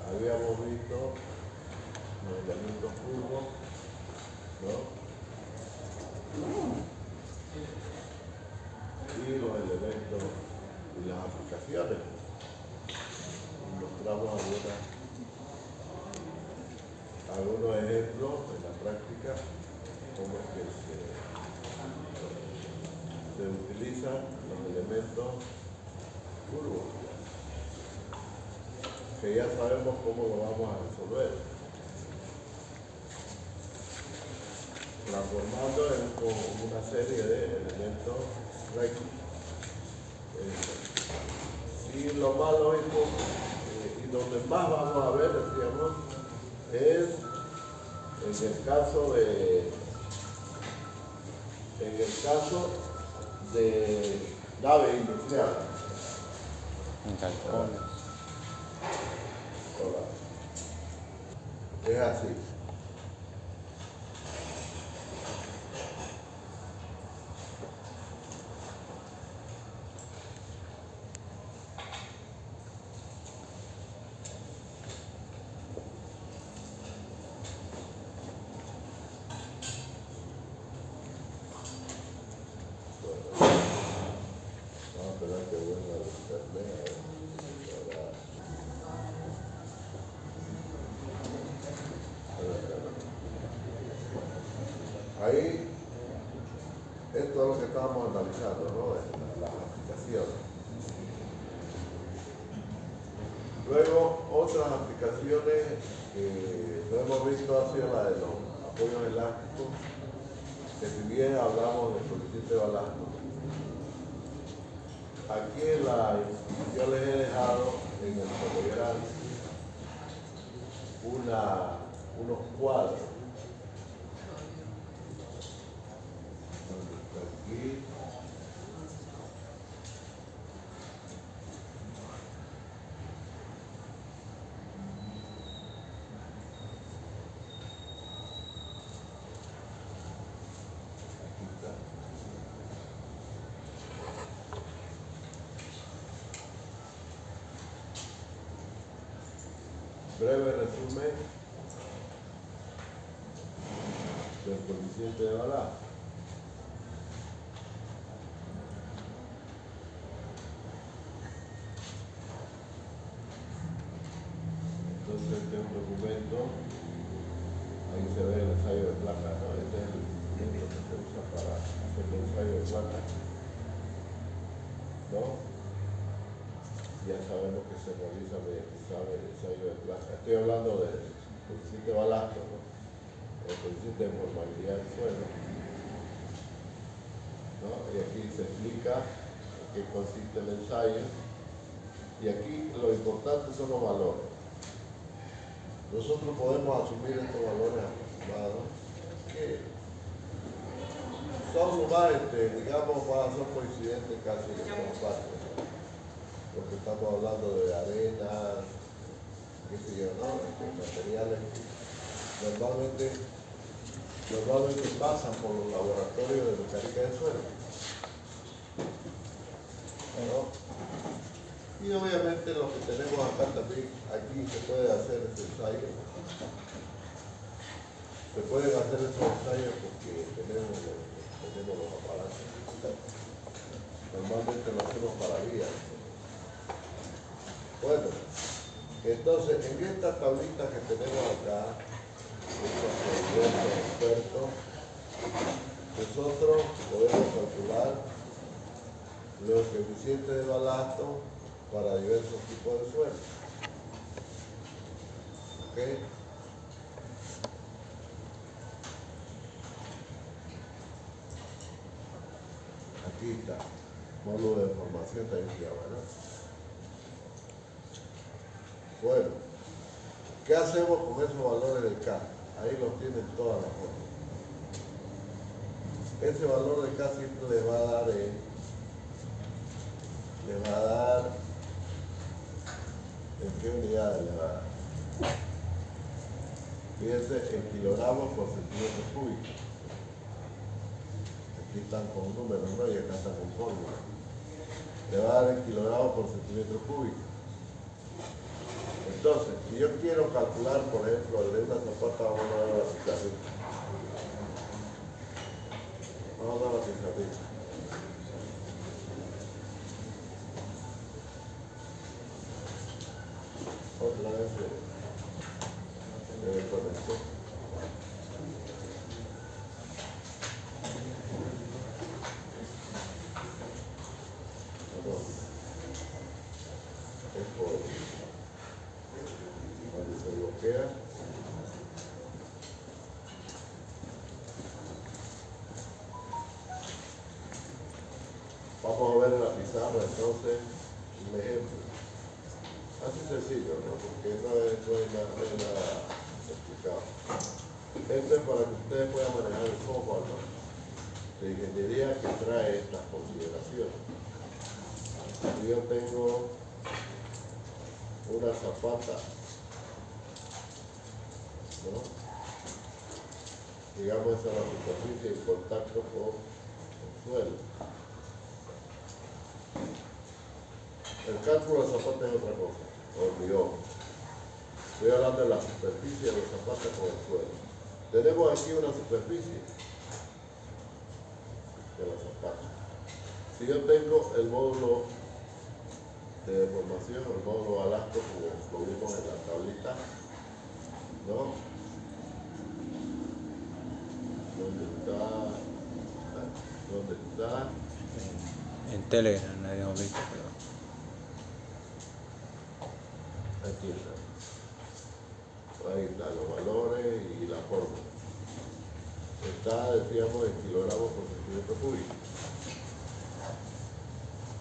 habíamos visto los elementos curvos, ¿no? Y los elementos y las aplicaciones. Mostramos algunos ejemplos en la práctica, cómo es que se utilizan los elementos curvos, que ya sabemos cómo lo vamos a resolver. Transformando en una serie de elementos rectos. Y lo más lógico, y donde más vamos a ver, decíamos, es en el caso de naves industriales. Es así. Ahí, esto es lo que estábamos analizando, ¿no? Las aplicaciones. Luego, otras aplicaciones que no hemos visto ha sido la de los apoyos elásticos, que si bien hablamos del coeficiente de balasto, aquí yo les he dejado en el fotograma unos cuadros. Aquí. Breve resumen del coeficiente de balasto. Entonces este es un documento, ahí se ve el ensayo de placa, ¿no? Este es el documento que se usa para hacer el ensayo de placa, ¿no? Ya sabemos que se realiza mediante el ensayo de placa. Estoy hablando del coeficiente de balasto, ¿no? El coeficiente de formabilidad del suelo, ¿no? Y aquí se explica en qué consiste el ensayo. Y aquí lo importante son los valores. Nosotros podemos asumir estos valores aproximados que son lo más, digamos, son coincidentes casi en todas partes, ¿no? Porque estamos hablando de arena, qué sé yo, ¿no? Materiales normalmente pasan por los laboratorios de mecánica del suelo, ¿no? Y obviamente lo que tenemos acá también, aquí se puede hacer ese ensayo. Se pueden hacer esos ensayos porque tenemos los aparatos. Normalmente lo hacemos para vías. Bueno, entonces en esta tablita que tenemos acá, expertos, nosotros podemos calcular los coeficientes de balasto para diversos tipos de suelo. ¿Ok? Aquí está, módulo de formación también se llama, ¿no? Bueno, ¿qué hacemos con esos valores de K? Ahí los tienen todas las formas. Ese valor de K siempre le va a dar, ¿en qué unidades le va a dar? Fíjense, en kilogramos por centímetro cúbico. Aquí están con números, ¿no? Y acá están con fórmulas. Le va a dar en kilogramos por centímetro cúbico. Entonces, si yo quiero calcular, por ejemplo, el de una zapata, vamos a dar la pizarrita. Vamos a dar la pizarrita. Otra vez con esto. Es por cuando se bloquea. Vamos a ver en la pizarra entonces un ejemplo. Así sencillo, ¿no? Porque no es nada explicado. Esto es para que ustedes puedan manejar el software, ¿no? De ingeniería que trae estas consideraciones. Si yo tengo una zapata, ¿no? Digamos, esa es la superficie en contacto con el suelo. El cálculo de la zapata es otra cosa, hormigón. Estoy hablando de la superficie de la zapata con el suelo. Tenemos aquí una superficie de la zapata. Si yo tengo el módulo de deformación, el módulo balasto, como lo vimos en la tablita, ¿no? ¿Dónde está? En Telegram la habíamos visto, pero... Aquí está. Ahí están los valores y la fórmula. Está, decíamos, en kilogramos por centímetro cúbico.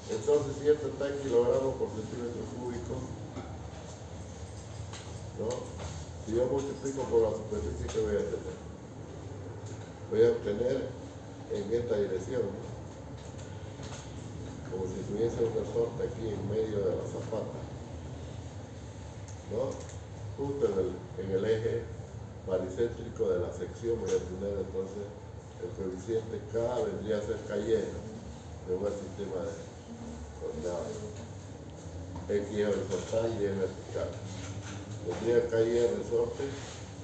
Entonces, si esto está en kilogramos por centímetro cúbico, ¿no? Si yo multiplico por la superficie, ¿qué voy a tener? Voy a obtener en esta dirección, ¿no? Como si tuviese un resorte aquí en medio de la zapata, ¿no? Justo en el eje baricéntrico de la sección voy a tener entonces el coeficiente K vendría a ser K-Y de un sistema de coordenadas. X es horizontal y Y vertical. Tendría K-Y resorte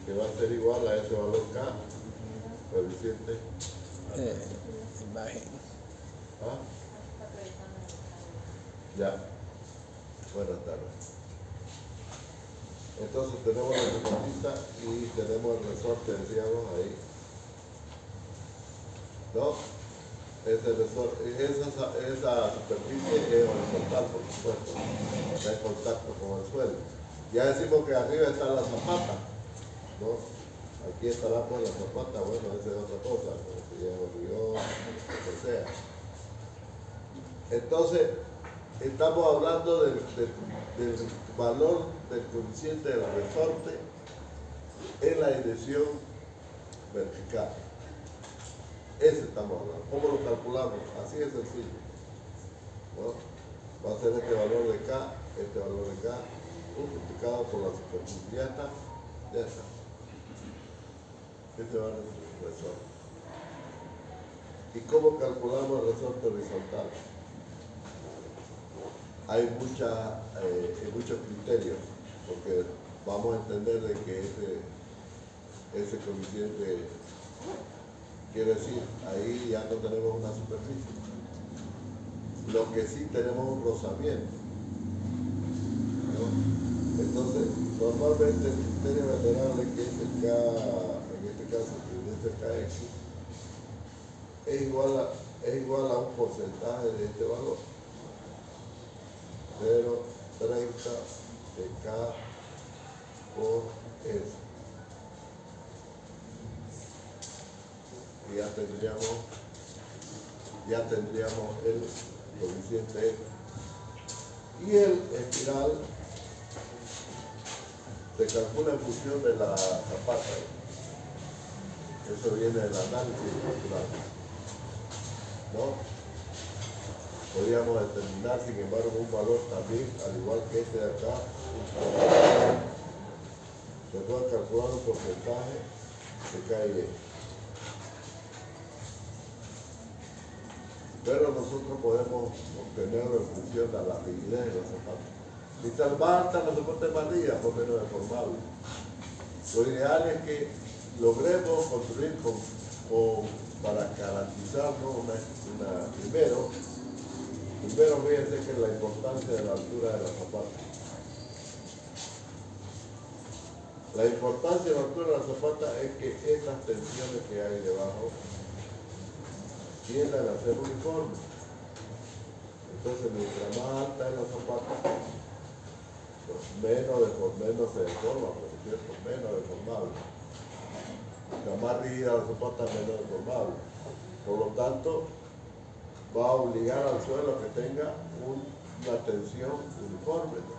que va a ser igual a ese valor K, coeficiente. Imagen. ¿Ah? Ya. Buenas tardes. Entonces tenemos la zapatita y tenemos el resorte, decíamos ahí. ¿No? Ese resorte, esa superficie es horizontal, por supuesto. Está en contacto con el suelo. Ya decimos que arriba está la zapata, ¿no? Aquí estará pues la zapata, bueno, esa es otra cosa, como se llama hormigón, lo que sea. Entonces, estamos hablando del valor del coeficiente del resorte en la dirección vertical. Ese estamos hablando. ¿Cómo lo calculamos? Así es sencillo, ¿no? Va a ser este valor de K, multiplicado por la superficie. Ya está. Este valor es el resorte. ¿Y cómo calculamos el resorte horizontal? Hay muchos criterios, porque vamos a entender de que ese coeficiente quiere decir, ahí ya no tenemos una superficie. Lo que sí tenemos un rozamiento, ¿no? Entonces, normalmente el criterio venerable, que es el K, en este caso, el KX, es igual a un porcentaje de este valor. 0,30 de K por S. Y ya tendríamos el coeficiente X. Y el espiral se calcula en función de la zapata. Eso viene del análisis estructural, ¿no? Podríamos determinar, sin embargo, un valor también, al igual que este de acá, se puede calcular un porcentaje de KY. Pero nosotros podemos obtenerlo en función de la rigidez de los zapatos. Mientras más alta la soporte más rígida, pues menos deformable. Lo ideal es que logremos construir para garantizar, ¿no? Primero fíjense que la importancia de la altura de la zapata. La importancia de la altura de la zapata es que estas tensiones que hay debajo tiendan a ser uniformes. Entonces, mientras más alta es la zapata, pues menos se deforma, por cierto, menos deformable. Mientras más rígida la zapata, menos deformable. Por lo tanto, va a obligar al suelo a que tenga una tensión uniforme, ¿no?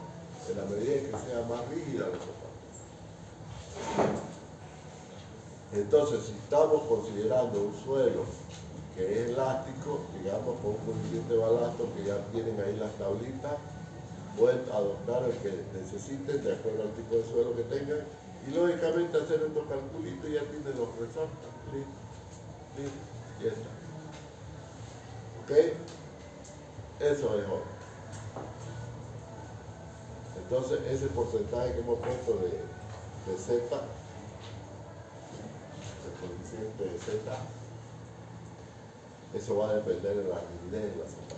En la medida en que sea más rígida la zapata. Entonces, si estamos considerando un suelo que es elástico, digamos con un coeficiente balasto, que ya tienen ahí las tablitas, pueden adoptar el que necesiten de acuerdo al tipo de suelo que tengan y lógicamente hacer estos calculitos y ya tienen los resortes. Listo, y ya está. ¿Ok? Eso es mejor. Entonces, ese porcentaje que hemos puesto de Z, el coeficiente de Z, eso va a depender de la rigidez de la zapata.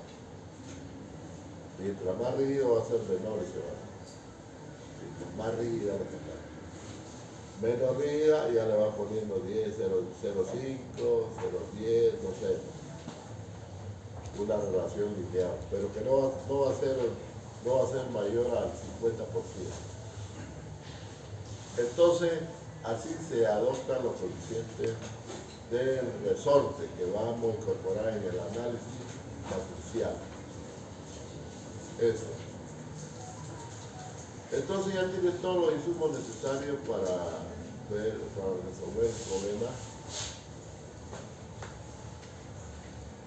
Mientras más rígido va a ser menor ese valor. Mientras más rígida la zapata. Menos rígida ya le va poniendo 10, 0,5, 0,10, no sé. Una relación lineal, pero que no va a ser mayor al 50%. Entonces, así se adoptan los coeficientes del resorte que vamos a incorporar en el análisis matricial. Eso. Entonces ya tienes todos los insumos necesarios para resolver el problema.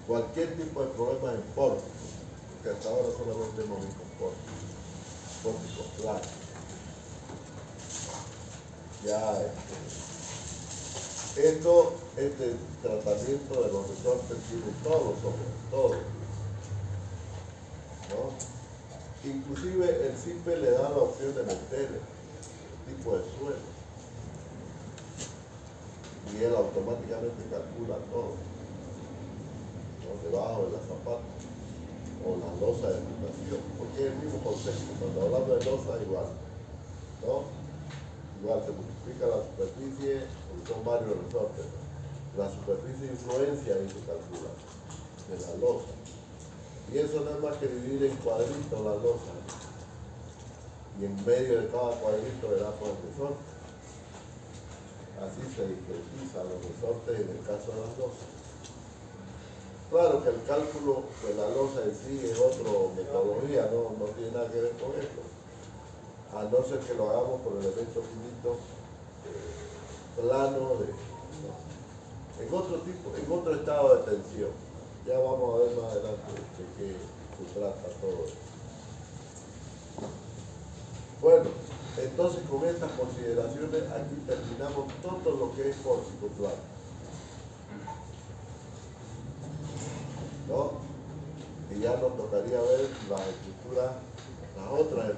Cualquier tipo de problema en pórtico, porque hasta ahora solamente hemos visto pórticos planos. Ya este tratamiento de los resortes tiene todos los ojos, todos, ¿no? Inclusive el CIPE le da la opción de meter el tipo de suelo y él automáticamente calcula todo, ¿no? Debajo de la zapata o la losa de aplicación, porque es el mismo concepto. Cuando hablamos de losa, igual, ¿no? Igual se multiplica la superficie, porque son varios resortes, ¿no? La superficie influencia y se calcula de la losa. Y eso no es más que dividir en cuadritos la losa, ¿no? Y en medio de cada cuadrito le da por el resorte. Así se discretiza los resortes en el caso de las losas. Claro que el cálculo de la losa en sí es otra metodología, no tiene nada que ver con esto. A no ser que lo hagamos por elementos finitos plano en otro estado de tensión. Ya vamos a ver más adelante de qué se trata todo esto. Bueno, entonces con estas consideraciones aquí terminamos todo lo que es pórtico plano, ¿no? Y ya nos tocaría ver las estructuras, las otras